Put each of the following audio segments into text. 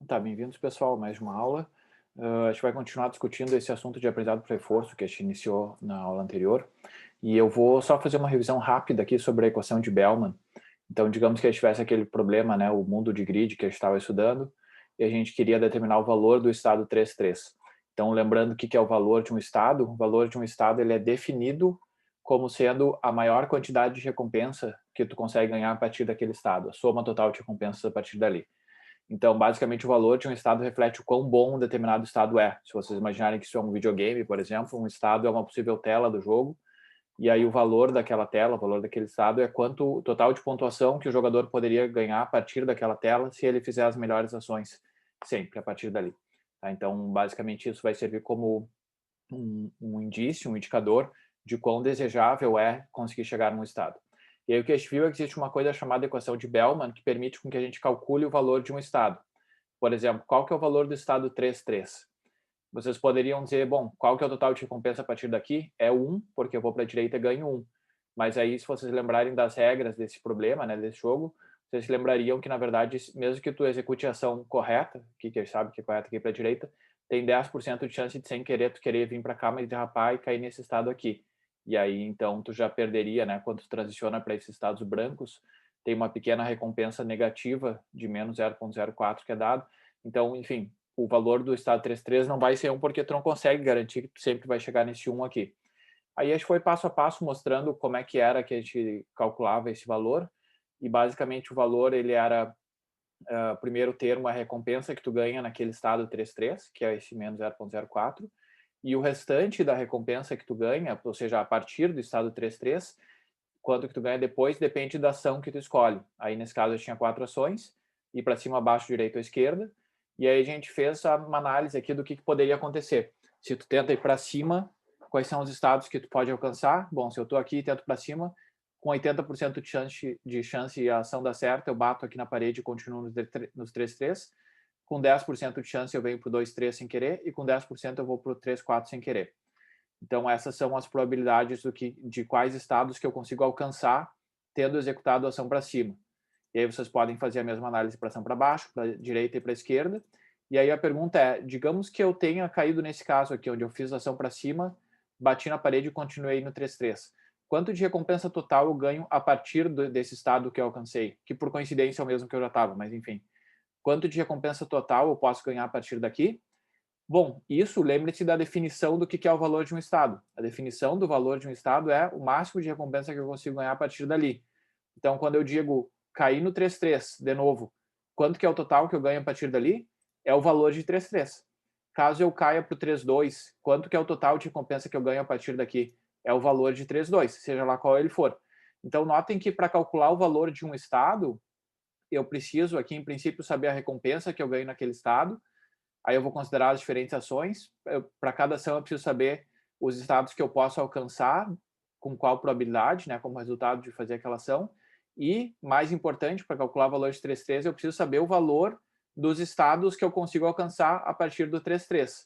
Tá, bem-vindos, pessoal, a mais uma aula. A gente vai continuar discutindo esse assunto de aprendizado por reforço que a gente iniciou na aula anterior. E eu vou só fazer uma revisão rápida aqui sobre a equação de Bellman. Então, digamos que a gente tivesse aquele problema, né, o mundo de grid que a gente estava estudando, e a gente queria determinar o valor do estado 3,3. Então, lembrando o que é o valor de um estado, o valor de um estado ele é definido como sendo a maior quantidade de recompensa que tu consegue ganhar a partir daquele estado, a soma total de recompensas a partir dali. Então, basicamente, o valor de um estado reflete o quão bom um determinado estado é. Se vocês imaginarem que isso é um videogame, por exemplo, um estado é uma possível tela do jogo, e aí o valor daquela tela, o valor daquele estado é quanto o total de pontuação que o jogador poderia ganhar a partir daquela tela se ele fizer as melhores ações, sempre, a partir dali. Tá? Então, basicamente, isso vai servir como um indício, um indicador de quão desejável é conseguir chegar num estado. E aí o que a gente viu é que existe uma coisa chamada equação de Bellman, que permite com que a gente calcule o valor de um estado. Por exemplo, qual que é o valor do estado 3,3? Vocês poderiam dizer, bom, qual que é o total de recompensa a partir daqui? É 1, porque eu vou para a direita e ganho 1. Mas aí, se vocês lembrarem das regras desse problema, né, desse jogo, vocês se lembrariam que, na verdade, mesmo que tu execute a ação correta, que a gente sabe que é correta aqui para a direita, tem 10% de chance de, sem querer, tu querer vir para cá, mas derrapar e cair nesse estado aqui. E aí, então, tu já perderia, né, quando tu transiciona para esses estados brancos, tem uma pequena recompensa negativa de menos 0,04 que é dado. Então, enfim, o valor do estado 3,3 não vai ser 1 porque tu não consegue garantir que tu sempre vai chegar nesse 1 aqui. Aí a gente foi passo a passo mostrando como é que era que a gente calculava esse valor, e basicamente o valor ele era, primeiro termo, a recompensa que tu ganha naquele estado 3,3, que é esse menos 0,04, e o restante da recompensa que tu ganha, ou seja, a partir do estado 3,3, quanto que tu ganha depois depende da ação que tu escolhe. Aí nesse caso eu tinha 4 ações, ir para cima, abaixo, direita ou esquerda, e aí a gente fez uma análise aqui do que poderia acontecer. Se tu tenta ir para cima, quais são os estados que tu pode alcançar? Bom, se eu estou aqui e tento para cima, com 80% de chance e a ação dar certo, eu bato aqui na parede e continuo nos 3-3. Com 10% de chance eu venho para o 2-3 sem querer, e com 10% eu vou para o 3-4 sem querer. Então, essas são as probabilidades de quais estados que eu consigo alcançar tendo executado a ação para cima. E aí vocês podem fazer a mesma análise para ação para baixo, para a direita e para a esquerda. E aí a pergunta é, digamos que eu tenha caído nesse caso aqui, onde eu fiz a ação para cima, bati na parede e continuei no 3-3. Quanto de recompensa total eu ganho a partir desse estado que eu alcancei? Que por coincidência é o mesmo que eu já estava, mas enfim. Quanto de recompensa total eu posso ganhar a partir daqui? Bom, isso, lembre-se da definição do que é o valor de um estado. A definição do valor de um estado é o máximo de recompensa que eu consigo ganhar a partir dali. Então, quando eu digo cair no 3,3, de novo, quanto que é o total que eu ganho a partir dali? É o valor de 3,3. Caso eu caia para o 3,2, quanto que é o total de recompensa que eu ganho a partir daqui? É o valor de 3,2, seja lá qual ele for. Então, notem que para calcular o valor de um estado, eu preciso aqui, em princípio, saber a recompensa que eu ganho naquele estado. Aí eu vou considerar as diferentes ações. Para cada ação eu preciso saber os estados que eu posso alcançar, com qual probabilidade, né, como resultado de fazer aquela ação. E, mais importante, para calcular o valor de 3,3, eu preciso saber o valor dos estados que eu consigo alcançar a partir do 3,3,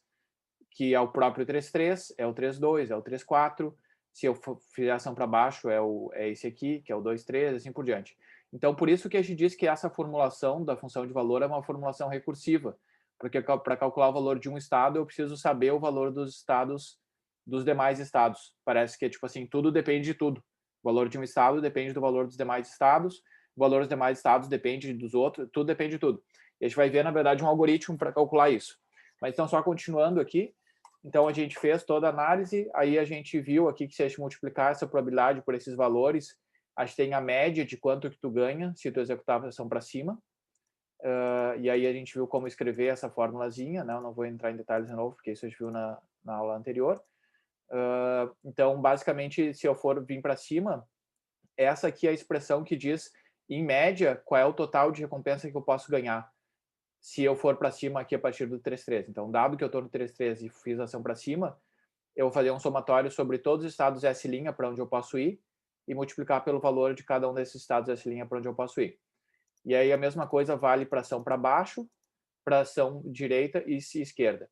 que é o próprio 3,3, é o 3,2, é o 3,4. Se eu fizer ação para baixo, é esse aqui, que é o 2,3, assim por diante. Então, por isso que a gente diz que essa formulação da função de valor é uma formulação recursiva, porque para calcular o valor de um estado, eu preciso saber o valor dos estados dos demais estados. Parece que é tipo assim, tudo depende de tudo. O valor de um estado depende do valor dos demais estados, o valor dos demais estados depende dos outros, tudo depende de tudo. E a gente vai ver, na verdade, um algoritmo para calcular isso. Mas então, só continuando aqui, então a gente fez toda a análise, aí a gente viu aqui que se a gente multiplicar essa probabilidade por esses valores, a gente tem a média de quanto que tu ganha se tu executar a ação para cima. E aí a gente viu como escrever essa formulazinha, né? Eu não vou entrar em detalhes de novo, porque isso a gente viu na aula anterior. Então, basicamente, se eu for vir para cima, essa aqui é a expressão que diz, em média, qual é o total de recompensa que eu posso ganhar se eu for para cima aqui a partir do 3,3. Então, dado que eu estou no 3,3 e fiz a ação para cima, eu vou fazer um somatório sobre todos os estados S' para onde eu posso ir e multiplicar pelo valor de cada um desses estados S' para onde eu posso ir. E aí a mesma coisa vale para ação para baixo, para ação direita e esquerda.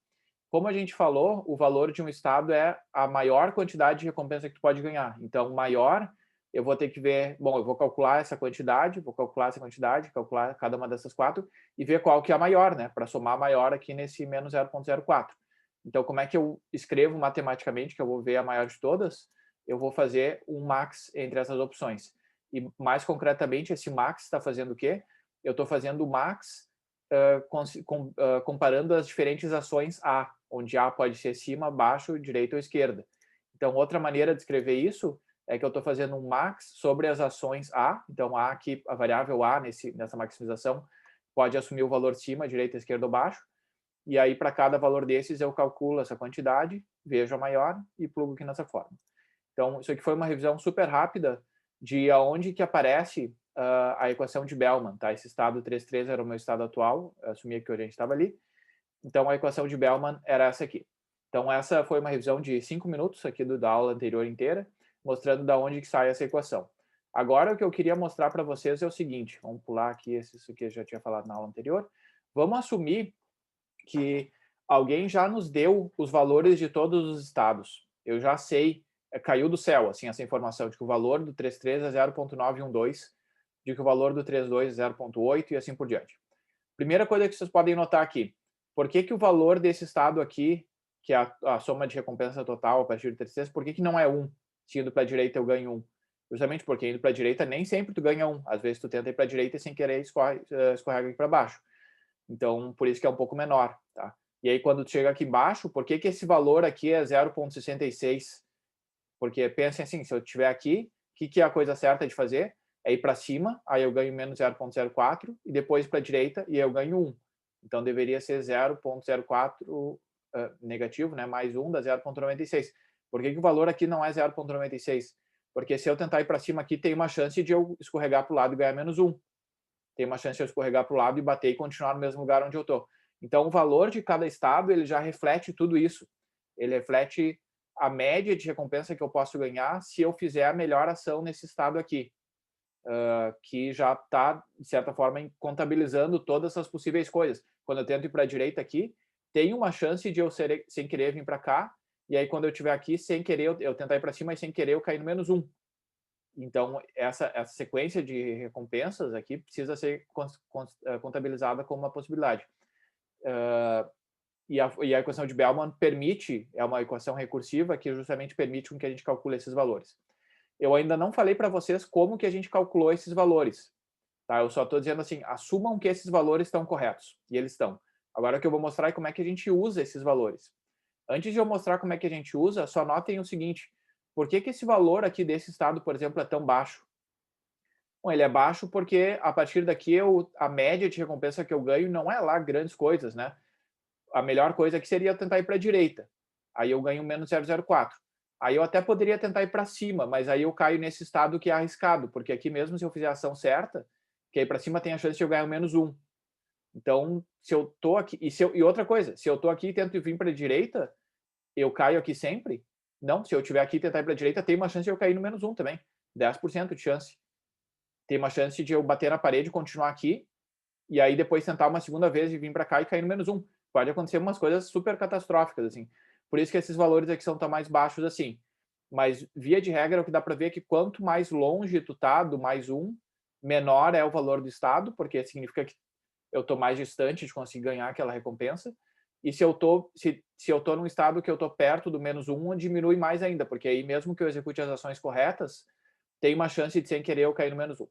Como a gente falou, o valor de um estado é a maior quantidade de recompensa que tu pode ganhar. Então, maior, eu vou ter que ver, bom, eu vou calcular essa quantidade, calcular cada uma dessas 4 e ver qual que é a maior, né? Para somar a maior aqui nesse menos 0,04. Então, como é que eu escrevo matematicamente, que eu vou ver a maior de todas? Eu vou fazer um max entre essas opções. E, mais concretamente, esse max está fazendo o quê? Eu estou fazendo o max comparando as diferentes ações A, onde A pode ser cima, baixo, direita ou esquerda. Então, outra maneira de escrever isso é que eu estou fazendo um max sobre as ações A. Então, A aqui, a variável A nessa maximização pode assumir o valor cima, direita, esquerda ou baixo. E aí, para cada valor desses, eu calculo essa quantidade, vejo a maior e plugo aqui nessa forma. Então, isso aqui foi uma revisão super rápida de aonde que aparece a equação de Bellman. Tá? Esse estado 3,3 era o meu estado atual, eu assumia que a gente estava ali. Então, a equação de Bellman era essa aqui. Então, essa foi uma revisão de 5 minutos aqui da aula anterior inteira, mostrando da onde que sai essa equação. Agora, o que eu queria mostrar para vocês é o seguinte, vamos pular aqui, isso aqui eu já tinha falado na aula anterior. Vamos assumir que alguém já nos deu os valores de todos os estados. Eu já sei, caiu do céu, assim, essa informação de que o valor do 3,3 é 0,912, de que o valor do 3,2 é 0,8 e assim por diante. Primeira coisa que vocês podem notar aqui, por que o valor desse estado aqui, que é a soma de recompensa total a partir do 3,3, por que não é 1? Se indo para a direita eu ganho 1. Justamente porque indo para a direita nem sempre tu ganha 1. Às vezes tu tenta ir para a direita e sem querer escorrega aqui para baixo. Então, por isso que é um pouco menor, tá? E aí, quando tu chega aqui embaixo, por que esse valor aqui é 0,66? Porque pensem assim, se eu estiver aqui, o que é a coisa certa de fazer? É ir para cima, aí eu ganho menos 0,04, e depois para a direita, e eu ganho 1. Então, deveria ser 0,04 negativo, né? Mais 1 dá 0,96. Por que o valor aqui não é 0,96? Porque se eu tentar ir para cima aqui, tem uma chance de eu escorregar para o lado e ganhar menos 1. Tem uma chance de eu escorregar para o lado e bater e continuar no mesmo lugar onde eu estou. Então, o valor de cada estado, ele já reflete tudo isso. Ele reflete a média de recompensa que eu posso ganhar se eu fizer a melhor ação nesse estado aqui, que já está, de certa forma, contabilizando todas as possíveis coisas. Quando eu tento ir para a direita aqui, tem uma chance de eu, sem querer, vir para cá, e aí quando eu estiver aqui, sem querer, eu tentar ir para cima, e sem querer eu cair no menos 1. Então, essa sequência de recompensas aqui precisa ser contabilizada como uma possibilidade. E a equação de Bellman é uma equação recursiva que justamente permite que a gente calcule esses valores. Eu ainda não falei para vocês como que a gente calculou esses valores. Tá? Eu só estou dizendo assim, assumam que esses valores estão corretos. E eles estão. Agora o que eu vou mostrar é como é que a gente usa esses valores. Antes de eu mostrar como é que a gente usa, só notem o seguinte. Por que esse valor aqui desse estado, por exemplo, é tão baixo? Bom, ele é baixo porque a partir daqui a média de recompensa que eu ganho não é lá grandes coisas, né? A melhor coisa que seria tentar ir para a direita. Aí eu ganho menos 0,04. Aí eu até poderia tentar ir para cima, mas aí eu caio nesse estado que é arriscado, porque aqui mesmo se eu fizer a ação certa, que aí para cima tem a chance de eu ganhar menos 1. Então, se eu tô aqui... E outra coisa, se eu tô aqui e tento vir para a direita, eu caio aqui sempre? Não, se eu tiver aqui e tentar ir para a direita, tem uma chance de eu cair no menos 1 também. 10% de chance. Tem uma chance de eu bater na parede e continuar aqui, e aí depois tentar uma segunda vez e vir para cá e cair no menos 1. Pode acontecer umas coisas super catastróficas, assim. Por isso que esses valores aqui são tão mais baixos assim. Mas, via de regra, o que dá para ver é que quanto mais longe tu tá do mais 1, menor é o valor do estado, porque significa que eu tô mais distante de conseguir ganhar aquela recompensa. E se eu tô num estado que eu tô perto do menos 1, diminui mais ainda, porque aí mesmo que eu execute as ações corretas, tem uma chance de sem querer eu cair no menos 1.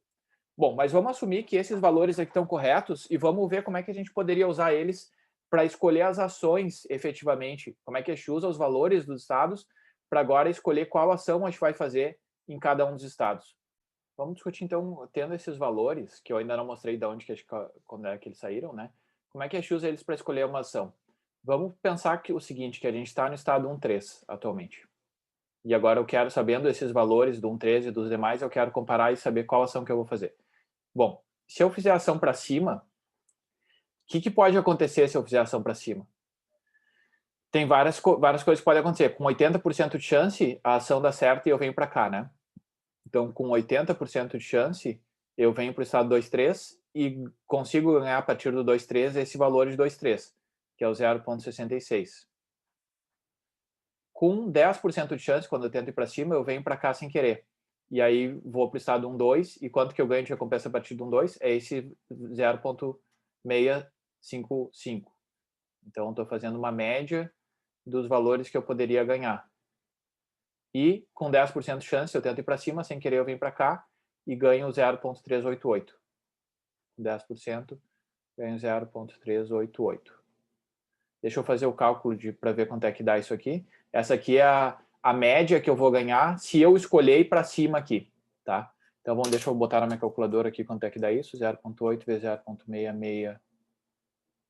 Bom, mas vamos assumir que esses valores aqui estão corretos e vamos ver como é que a gente poderia usar eles para escolher as ações efetivamente. Como é que a gente usa os valores dos estados para agora escolher qual ação a gente vai fazer em cada um dos estados. Vamos discutir, então, tendo esses valores, que eu ainda não mostrei de onde quando é que eles saíram, né? Como é que a gente usa eles para escolher uma ação? Vamos pensar que o seguinte, que a gente está no estado 1,3 atualmente. E agora eu quero, sabendo esses valores do 1,3 e dos demais, eu quero comparar e saber qual ação que eu vou fazer. Bom, se eu fizer ação para cima, o que pode acontecer se eu fizer ação para cima? Tem várias coisas que podem acontecer. Com 80% de chance, a ação dá certo e eu venho para cá, né? Então, com 80% de chance, eu venho para o estado 2,3 e consigo ganhar a partir do 2,3 esse valor de 2,3, que é o 0,66. Com 10% de chance, quando eu tento ir para cima, eu venho para cá sem querer. e aí vou para o estado 1, 2, e quanto que eu ganho de recompensa a partir do 1, 2? É esse 0,655. Então, estou fazendo uma média dos valores que eu poderia ganhar. E com 10% de chance, eu tento ir para cima, sem querer eu venho para cá e ganho 0,388. 10%, ganho 0,388. Deixa eu fazer o cálculo para ver quanto é que dá isso aqui. Essa aqui é a média que eu vou ganhar se eu escolher ir para cima aqui, tá? Então, deixa eu botar na minha calculadora aqui quanto é que dá isso. 0,8 vezes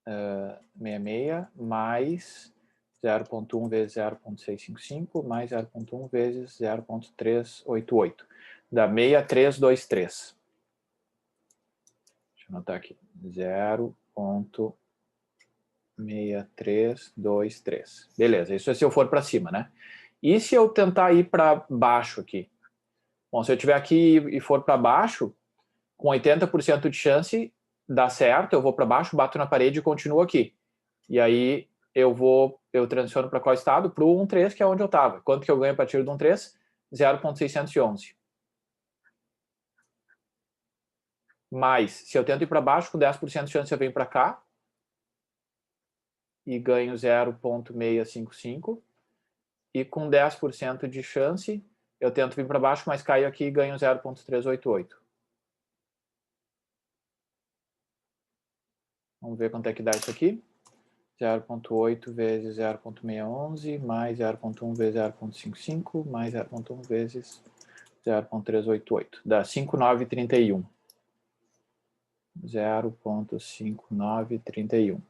0,6666 mais 0,1 vezes 0,655 mais 0,1 vezes 0,388. Dá 6323. Deixa eu anotar aqui. 0,6323. Beleza, isso é se eu for para cima, né? E se eu tentar ir para baixo aqui? Bom, se eu estiver aqui e for para baixo, com 80% de chance, dá certo, eu vou para baixo, bato na parede e continuo aqui. E aí eu transiciono para qual estado? Para o 1,3, que é onde eu estava. Quanto que eu ganho a partir do 1,3? 0,611. Mas, se eu tento ir para baixo, com 10% de chance eu venho para cá e ganho 0,655. E com 10% de chance, eu tento vir para baixo, mas caio aqui e ganho 0,388. Vamos ver quanto é que dá isso aqui. 0,8 vezes 0,611 mais 0,1 vezes 0,55 mais 0,1 vezes 0,388. Dá 5,931. 0,5931.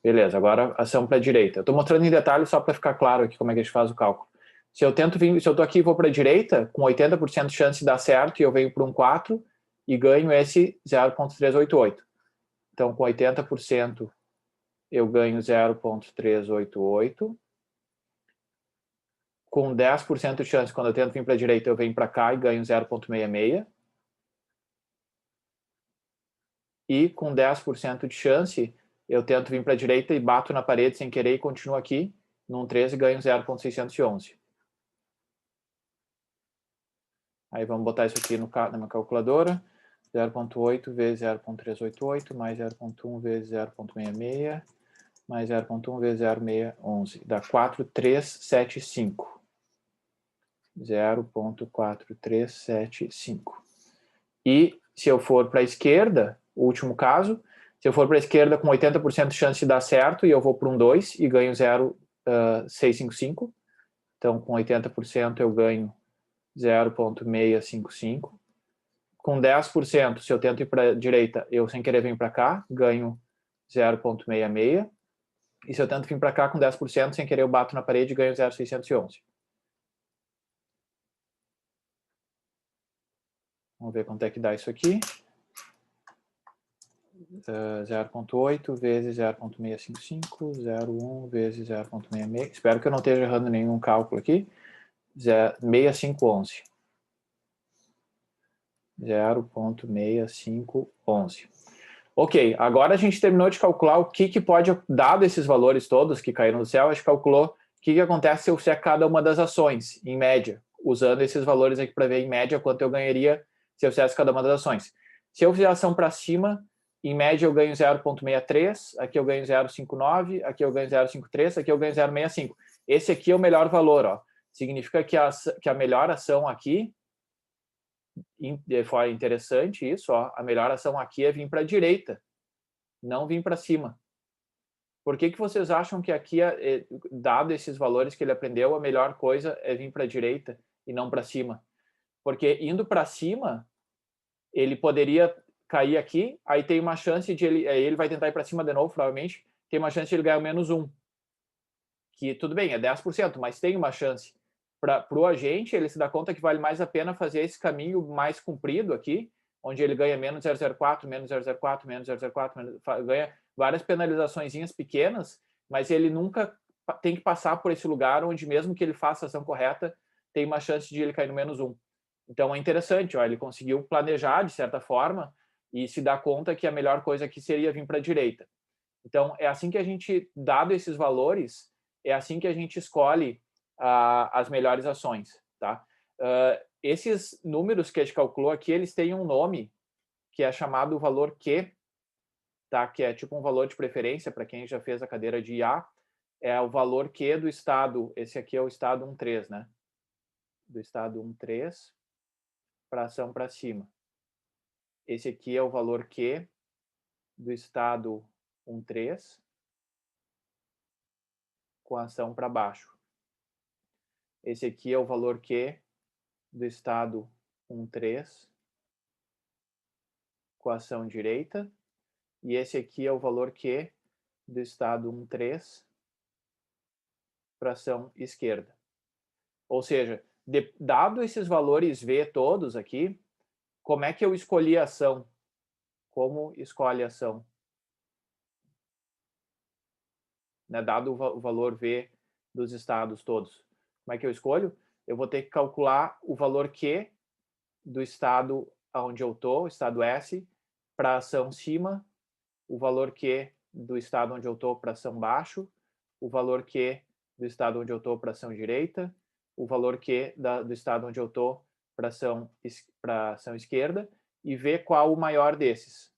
Beleza, agora ação para a direita. Eu estou mostrando em detalhe só para ficar claro aqui como é que a gente faz o cálculo. Se eu estou aqui e vou para a direita, com 80% de chance de dar certo, e eu venho para um 4 e ganho esse 0,388. Então, com 80%, eu ganho 0,388. Com 10% de chance, quando eu tento vir para a direita, eu venho para cá e ganho 0,66. E com 10% de chance, eu tento vir para a direita e bato na parede sem querer e continuo aqui, num 13 e ganho 0,611. Aí vamos botar isso aqui na minha calculadora. 0,8 vezes 0,388 mais 0,1 vezes 0,66 mais 0,1 vezes 0,611. Dá 4,375. 0,4375. E se eu for para a esquerda, o último caso, se eu for para a esquerda com 80% de chance de dar certo e eu vou para um 2 e ganho 0,655. Então, com 80% eu ganho 0,655. Com 10%, se eu tento ir para a direita, eu sem querer venho para cá, ganho 0,66. E se eu tento vir para cá com 10%, sem querer eu bato na parede e ganho 0,611. Vamos ver quanto é que dá isso aqui. 0,8 vezes 0,655, 0,1 vezes 0,66. Espero que eu não esteja errando nenhum cálculo aqui. 6511. 0,6511. Ok, agora a gente terminou de calcular o que pode, dado esses valores todos que caíram do céu, a gente calculou o que acontece se eu fizer cada uma das ações, em média, usando esses valores aqui para ver em média quanto eu ganharia se eu fizesse cada uma das ações. Se eu fizer a ação para cima, em média eu ganho 0,63, aqui eu ganho 0,59, aqui eu ganho 0,53, aqui eu ganho 0,65. Esse aqui é o melhor valor, ó. Significa que a melhor ação aqui, foi interessante isso, ó, a melhor ação aqui é vir para a direita, não vir para cima. Por que vocês acham que aqui, dado esses valores que ele aprendeu, a melhor coisa é vir para a direita e não para cima? Porque indo para cima, ele poderia cair aqui, aí tem uma chance de ele vai tentar ir para cima de novo, provavelmente, tem uma chance de ele ganhar menos 1. Que tudo bem, é 10%, mas tem uma chance. Para o agente, ele se dá conta que vale mais a pena fazer esse caminho mais comprido aqui, onde ele ganha menos 0,04, menos 0,04, menos 0,04, ganha várias penalizaçõezinhas pequenas, mas ele nunca tem que passar por esse lugar onde, mesmo que ele faça a ação correta, tem uma chance de ele cair no menos 1. Então é interessante, ó, ele conseguiu planejar de certa forma e se dá conta que a melhor coisa aqui seria vir para a direita. Então é assim que a gente, dado esses valores, é assim que a gente escolhe as melhores ações, tá? esses números que a gente calculou aqui, eles têm um nome que é chamado valor Q, tá? Que é tipo um valor de preferência para quem já fez a cadeira de IA, é o valor Q do estado, esse aqui é o estado 1.3, né? Do estado 1.3 para ação para cima. Esse aqui é o valor Q do estado 1.3 com ação para baixo. Esse aqui é o valor Q do estado 1.3 com ação direita. E esse aqui é o valor Q do estado 1.3 para ação esquerda. Ou seja, dado esses valores V todos aqui, como é que eu escolhi a ação? Como escolhe a ação? Né, dado o valor V dos estados todos. Como é que eu escolho? Eu vou ter que calcular o valor Q do estado onde eu estou, estado S, para ação cima, o valor Q do estado onde eu estou para ação baixo, o valor Q do estado onde eu estou para ação direita, o valor Q do estado onde eu estou para ação esquerda, e ver qual o maior desses.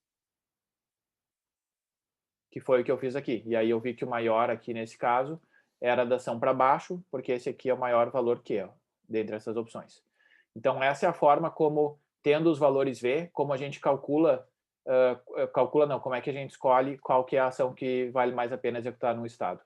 Que foi o que eu fiz aqui. E aí eu vi que o maior aqui nesse caso era da ação para baixo, porque esse aqui é o maior valor Q, ó, dentre essas opções. Então essa é a forma como, tendo os valores V, como a gente calcula, como é que a gente escolhe qual que é a ação que vale mais a pena executar no estado.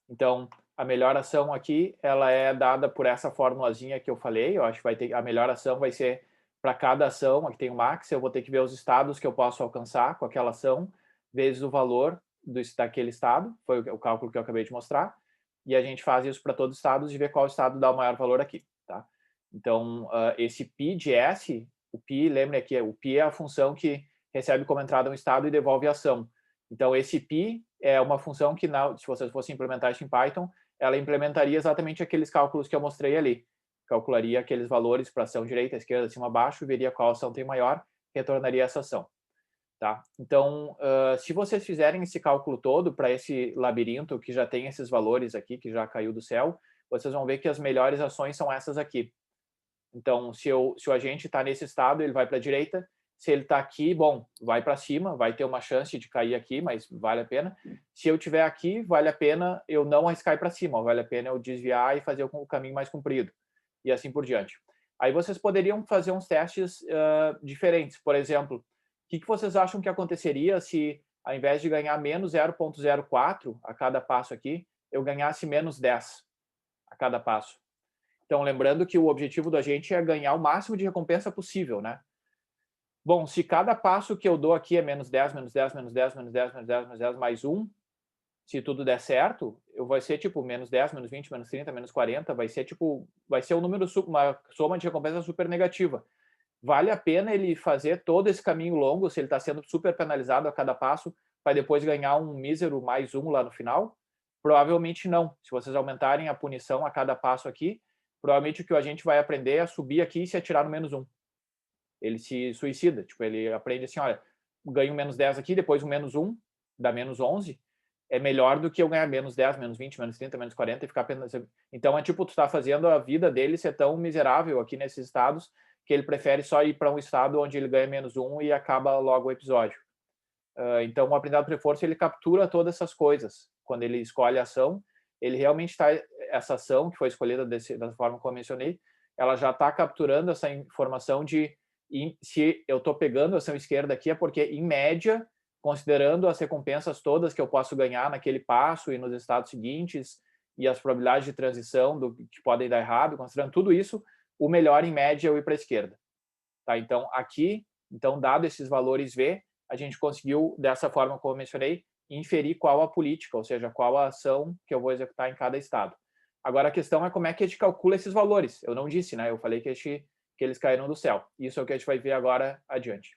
Então, a melhor ação aqui, ela é dada por essa formulazinha que eu falei, eu acho que vai ter, a melhor ação vai ser para cada ação, aqui tem o max, eu vou ter que ver os estados que eu posso alcançar com aquela ação, vezes o valor daquele estado, foi o cálculo que eu acabei de mostrar, e a gente faz isso para todos os estados e vê qual estado dá o maior valor aqui, tá? Então, esse π de S, o π, lembra que o π é a função que recebe como entrada um estado e devolve a ação. Então, esse π é uma função que, se vocês fossem implementar isso em Python, ela implementaria exatamente aqueles cálculos que eu mostrei ali. Calcularia aqueles valores para ação direita, esquerda, cima, baixo, veria qual ação tem maior, retornaria essa ação. Tá? Então, se vocês fizerem esse cálculo todo para esse labirinto que já tem esses valores aqui, que já caiu do céu, vocês vão ver que as melhores ações são essas aqui. Então, se o agente está nesse estado, ele vai para a direita. Se ele está aqui, bom, vai para cima, vai ter uma chance de cair aqui, mas vale a pena. Se eu estiver aqui, vale a pena eu não arriscar ir para cima, vale a pena eu desviar e fazer o caminho mais comprido, e assim por diante. Aí vocês poderiam fazer uns testes diferentes. Por exemplo, o que vocês acham que aconteceria se, ao invés de ganhar menos 0,04 a cada passo aqui, eu ganhasse menos 10 a cada passo? Então, lembrando que o objetivo da gente é ganhar o máximo de recompensa possível, né? Bom, se cada passo que eu dou aqui é menos 10, menos 10, menos 10, menos 10, menos 10, menos 10, mais 1, se tudo der certo, vai ser tipo menos 10, menos 20, menos 30, menos 40, vai ser um número, uma soma de recompensa super negativa. Vale a pena ele fazer todo esse caminho longo, se ele está sendo super penalizado a cada passo, para depois ganhar um mísero mais 1 lá no final? Provavelmente não. Se vocês aumentarem a punição a cada passo aqui, provavelmente o que a gente vai aprender é subir aqui e se atirar no menos 1. Ele se suicida, tipo, ele aprende assim, olha, ganho um menos 10 aqui, depois um menos 1, dá menos 11, é melhor do que eu ganhar menos 10, menos 20, menos 30, menos 40 e ficar apenas... Então, é tipo, tu tá fazendo a vida dele ser tão miserável aqui nesses estados que ele prefere só ir para um estado onde ele ganha menos 1 e acaba logo o episódio. Então, o aprendizado por reforço, ele captura todas essas coisas. Quando ele escolhe a ação, ele realmente está... Essa ação que foi escolhida da forma como eu mencionei, ela já está capturando essa informação de se eu estou pegando a ação esquerda aqui é porque, em média, considerando as recompensas todas que eu posso ganhar naquele passo e nos estados seguintes e as probabilidades de transição que podem dar errado, considerando tudo isso, o melhor, em média, é eu ir para a esquerda. Tá? Então, aqui, dado esses valores V, a gente conseguiu, dessa forma como eu mencionei, inferir qual a política, ou seja, qual a ação que eu vou executar em cada estado. Agora, a questão é como é que a gente calcula esses valores. Eu não disse, né? Eu falei que eles caíram do céu. Isso é o que a gente vai ver agora adiante.